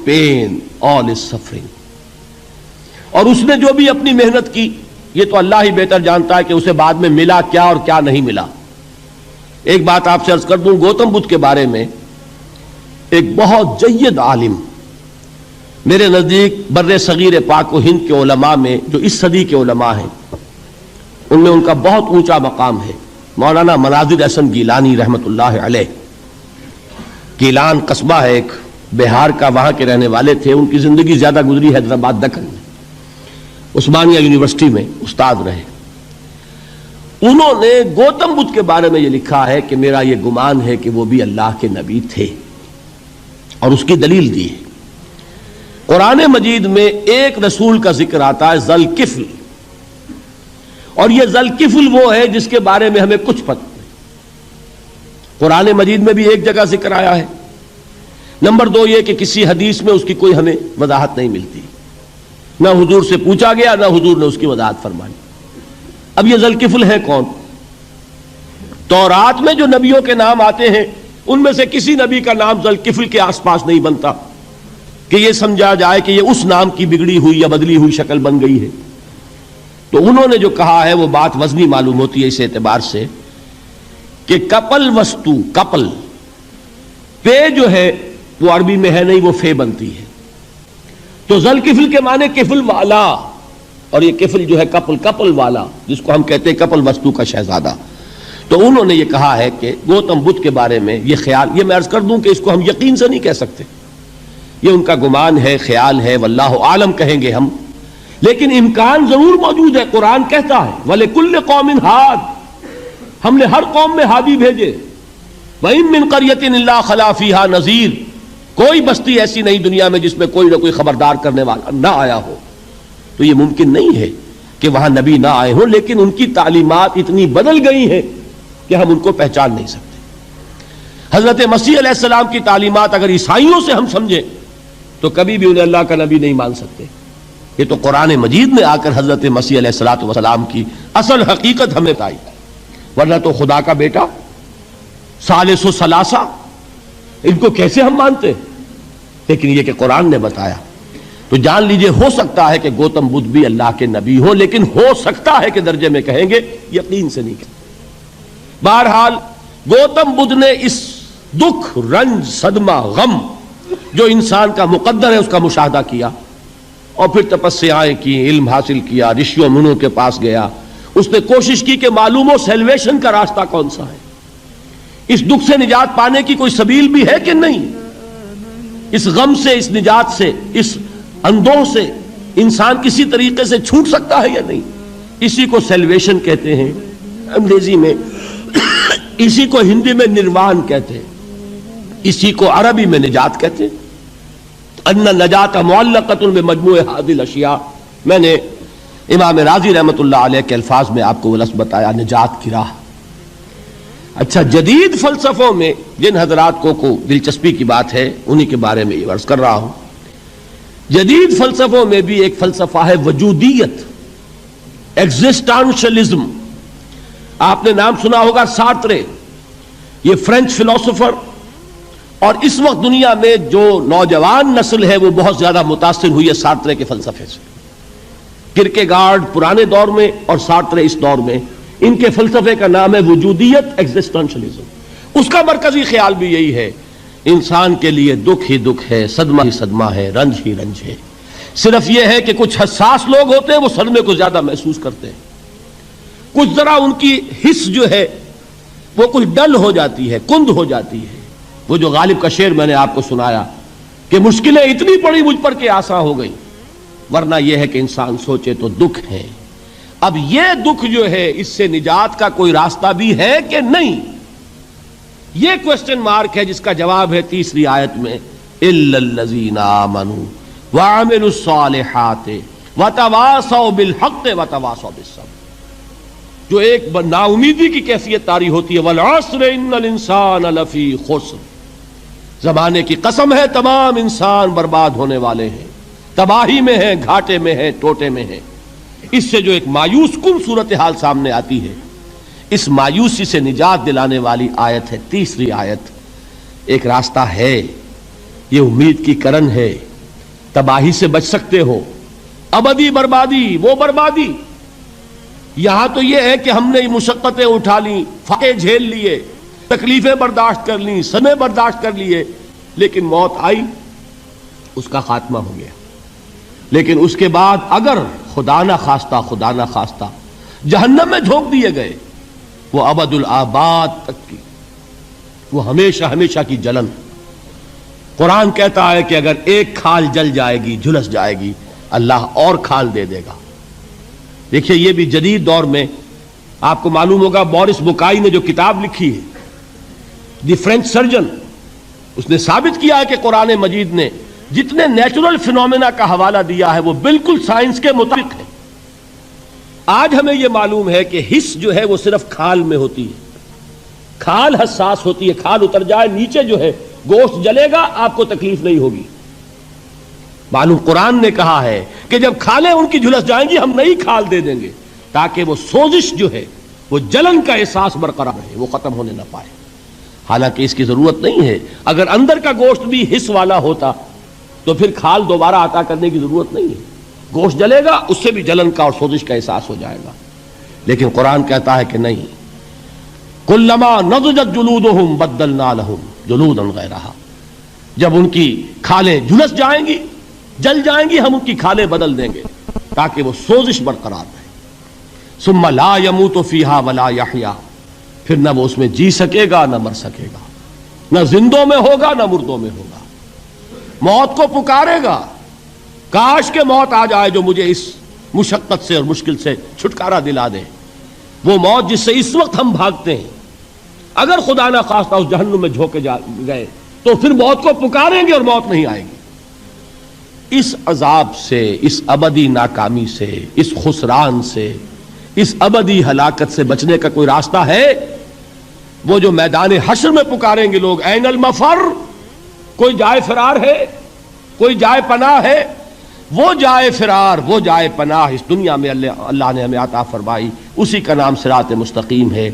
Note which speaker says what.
Speaker 1: pain, all his suffering. اور اس نے جو بھی اپنی محنت کی یہ تو اللہ ہی بہتر جانتا ہے کہ اسے بعد میں ملا کیا اور کیا نہیں ملا. ایک بات آپ سے عرض کر دوں، گوتم بدھ کے بارے میں ایک بہت جید عالم میرے نزدیک بر صغیر پاک و ہند کے علماء میں جو اس صدی کے علماء ہیں ان میں ان کا بہت اونچا مقام ہے، مولانا مناظر احسن گیلانی رحمۃ اللہ علیہ. گیلان قصبہ ہے ایک بہار کا، وہاں کے رہنے والے تھے. ان کی زندگی زیادہ گزری حیدرآباد دکن میں، عثمانیہ یونیورسٹی میں استاد رہے. انہوں نے گوتم بدھ کے بارے میں یہ لکھا ہے کہ میرا یہ گمان ہے کہ وہ بھی اللہ کے نبی تھے، اور اس کی دلیل دی ہے. قرآن مجید میں ایک رسول کا ذکر آتا ہے ذوالکفل، اور یہ ذوالکفل وہ ہے جس کے بارے میں ہمیں کچھ پتہ نہیں. قرآن مجید میں بھی ایک جگہ ذکر آیا ہے. نمبر دو یہ کہ کسی حدیث میں اس کی کوئی ہمیں وضاحت نہیں ملتی، نہ حضور سے پوچھا گیا نہ حضور نے اس کی وضاحت فرمائی. اب یہ ذوالکفل ہے کون؟ تورات میں جو نبیوں کے نام آتے ہیں ان میں سے کسی نبی کا نام ذوالکفل کے آس پاس نہیں بنتا کہ یہ سمجھا جائے کہ یہ اس نام کی بگڑی ہوئی یا بدلی ہوئی شکل بن گئی ہے. تو انہوں نے جو کہا ہے وہ بات وزنی معلوم ہوتی ہے اس اعتبار سے کہ کپل وستو، کپل پے جو ہے وہ عربی میں ہے نہیں، وہ فے بنتی ہے. تو ذوالکفل کے معنی کفل والا، اور یہ کفل جو ہے کپل والا، جس کو ہم کہتے ہیں کپل وستو کا شہزادہ. تو انہوں نے یہ کہا ہے کہ گوتم بدھ کے بارے میں یہ خیال، یہ میں عرض کر دوں کہ اس کو ہم یقین سے نہیں کہہ سکتے، یہ ان کا گمان ہے، خیال ہے، واللہ عالم کہیں گے ہم، لیکن امکان ضرور موجود ہے. قرآن کہتا ہے وَلِكُلِّ قَوْمٍ ہاد، ہم نے ہر قوم میں ہادی بھیجے. وَإِن مِّن قَرْيَةٍ إِلَّا خَلَا فِيهَا نَذِيرٌ، کوئی بستی ایسی نہیں دنیا میں جس میں کوئی نہ کوئی خبردار کرنے والا نہ آیا ہو. تو یہ ممکن نہیں ہے کہ وہاں نبی نہ آئے ہوں، لیکن ان کی تعلیمات اتنی بدل گئی ہیں کہ ہم ان کو پہچان نہیں سکتے. حضرت مسیح علیہ السلام کی تعلیمات اگر عیسائیوں سے ہم سمجھیں تو کبھی بھی انہیں اللہ کا نبی نہیں مان سکتے. یہ تو قرآن مجید میں آ کر حضرت مسیح علیہ السلام کی اصل حقیقت ہمیں بتائی، ورنہ تو خدا کا بیٹا ثالث و ثلاثہ ان کو کیسے ہم مانتے؟ لیکن یہ کہ قرآن نے بتایا. تو جان لیجئے ہو سکتا ہے کہ گوتم بدھ بھی اللہ کے نبی ہو، لیکن ہو سکتا ہے کہ درجے میں کہیں گے، یقین سے نہیں کہیں. بہرحال گوتم بدھ نے اس دکھ، رنج، صدمہ، غم جو انسان کا مقدر ہے اس کا مشاہدہ کیا، اور پھر تپسیائیں کی، علم حاصل کیا، رشیوں منوں کے پاس گیا. اس نے کوشش کی کہ معلوم ہو سیلویشن کا راستہ کون سا ہے، اس دکھ سے نجات پانے کی کوئی سبیل بھی ہے کہ نہیں، اس غم سے، اس نجات سے، اس اندوہ سے انسان کسی طریقے سے چھوٹ سکتا ہے یا نہیں. اسی کو سیلویشن کہتے ہیں انگریزی میں، اسی کو ہندی میں نروان کہتے ہیں، اسی کو عربی میں نجات کہتے ہیں. ان نجات معلقۃ بمجموع هذه الاشیاء. میں نے امام راضی رحمۃ اللہ علیہ کے الفاظ میں آپ کو وہ لفظ بتایا، نجات کی راہ. اچھا، جدید فلسفوں میں جن حضرات کو دلچسپی کی بات ہے انہی کے بارے میں یہ عرض کر رہا ہوں. جدید فلسفوں میں بھی ایک فلسفہ ہے وجودیت، ایگزسٹانشلزم. آپ نے نام سنا ہوگا سارترے، یہ فرینچ فلسفر، اور اس وقت دنیا میں جو نوجوان نسل ہے وہ بہت زیادہ متاثر ہوئی ہے سارترے کے فلسفے سے. کرکیگارڈ پرانے دور میں اور سارترے اس دور میں، ان کے فلسفے کا نام ہے وجودیت، ایگزسٹانشلزم. اس کا مرکزی خیال بھی یہی ہے، انسان کے لیے دکھ ہی دکھ ہے، صدمہ ہی صدمہ ہے، رنج ہی رنج ہے. صرف یہ ہے کہ کچھ حساس لوگ ہوتے ہیں وہ صدمے کو زیادہ محسوس کرتے ہیں، کچھ ذرا ان کی حس جو ہے وہ کچھ ڈل ہو جاتی ہے، کند ہو جاتی ہے. وہ جو غالب کا شعر میں نے آپ کو سنایا کہ مشکلیں اتنی پڑی مجھ پر کہ آسان ہو گئی، ورنہ یہ ہے کہ انسان سوچے تو دکھ ہے. اب یہ دکھ جو ہے اس سے نجات کا کوئی راستہ بھی ہے کہ نہیں، یہ کوسچن مارک ہے، جس کا جواب ہے تیسری آیت میں الا الذین آمنوا وعملوا الصالحات وتواصوا بالحق وتواصوا بالصبر. جو ایک نا امیدی کی کیفیت طاری ہوتی ہے، والعصر ان الانسان لفی خسر، زمانے کی قسم ہے تمام انسان برباد ہونے والے ہیں، تباہی میں ہیں، گھاٹے میں ہیں، ٹوٹے میں ہیں. اس سے جو ایک مایوس کن صورتحال سامنے آتی ہے، اس مایوسی سے نجات دلانے والی آیت ہے تیسری آیت. ایک راستہ ہے، یہ امید کی کرن ہے، تباہی سے بچ سکتے ہو، ابدی بربادی وہ بربادی۔ یہاں تو یہ ہے کہ ہم نے مشقتیں اٹھا لیں، فاقے جھیل لیے، تکلیفیں برداشت کر لیں، صدمے برداشت کر لیے، لیکن موت آئی، اس کا خاتمہ ہو گیا۔ لیکن اس کے بعد اگر خدا نہ خواستہ جہنم میں جھونک دیے گئے، وہ ابد الآباد تک کی، وہ ہمیشہ کی جلن۔ قرآن کہتا ہے کہ اگر ایک کھال جل جائے گی، جھلس جائے گی، اللہ اور کھال دے دے گا۔ دیکھیے یہ بھی جدید دور میں آپ کو معلوم ہوگا، بورس بکائی نے جو کتاب لکھی ہے، دی فرینچ سرجن، اس نے ثابت کیا ہے کہ قرآن مجید نے جتنے نیچرل فینومینا کا حوالہ دیا ہے وہ بالکل سائنس کے مطابق ہے۔ آج ہمیں یہ معلوم ہے کہ حس جو ہے وہ صرف کھال میں ہوتی ہے، کھال حساس ہوتی ہے، کھال اتر جائے نیچے جو ہے گوشت جلے گا، آپ کو تکلیف نہیں ہوگی۔ معلوم قرآن نے کہا ہے کہ جب کھالیں ان کی جھلس جائیں گی ہم نئی کھال دے دیں گے تاکہ وہ سوزش جو ہے، وہ جلن کا احساس برقرار رہے، وہ ختم ہونے نہ پائے۔ حالانکہ اس کی ضرورت نہیں ہے، اگر اندر کا گوشت بھی حس والا ہوتا تو پھر کھال دوبارہ عطا کرنے کی ضرورت نہیں ہے، گوشت جلے گا، اس سے بھی جلن کا اور سوزش کا احساس ہو جائے گا۔ لیکن قرآن کہتا ہے کہ نہیں، کلما نضجت جلودہم بدلنا لہم جلودا غیرہا، جب ان کی کھالیں جھلس جائیں گی، جل جائیں گی، ہم ان کی کھالیں بدل دیں گے تاکہ وہ سوزش برقرار رہے۔ ثم لا يموت فيها ولا يحيا، پھر نہ وہ اس میں جی سکے گا نہ مر سکے گا، نہ زندوں میں ہوگا نہ مردوں میں ہوگا۔ موت کو پکارے گا، کاش کہ موت آ جائے جو مجھے اس مشقت سے اور مشکل سے چھٹکارا دلا دے۔ وہ موت جس سے اس وقت ہم بھاگتے ہیں، اگر خدا نہ خواستہ اس جہنم میں جھونکے گئے تو پھر موت کو پکاریں گے اور موت نہیں آئے گی۔ اس عذاب سے، اس ابدی ناکامی سے، اس خسران سے، اس ابدی ہلاکت سے بچنے کا کوئی راستہ ہے؟ وہ جو میدان حشر میں پکاریں گے لوگ، این المفر، کوئی جائے فرار ہے، کوئی جائے پناہ ہے؟ وہ جائے فرار، وہ جائے پناہ اس دنیا میں اللہ نے ہمیں عطا فرمائی، اسی کا نام صراط مستقیم ہے۔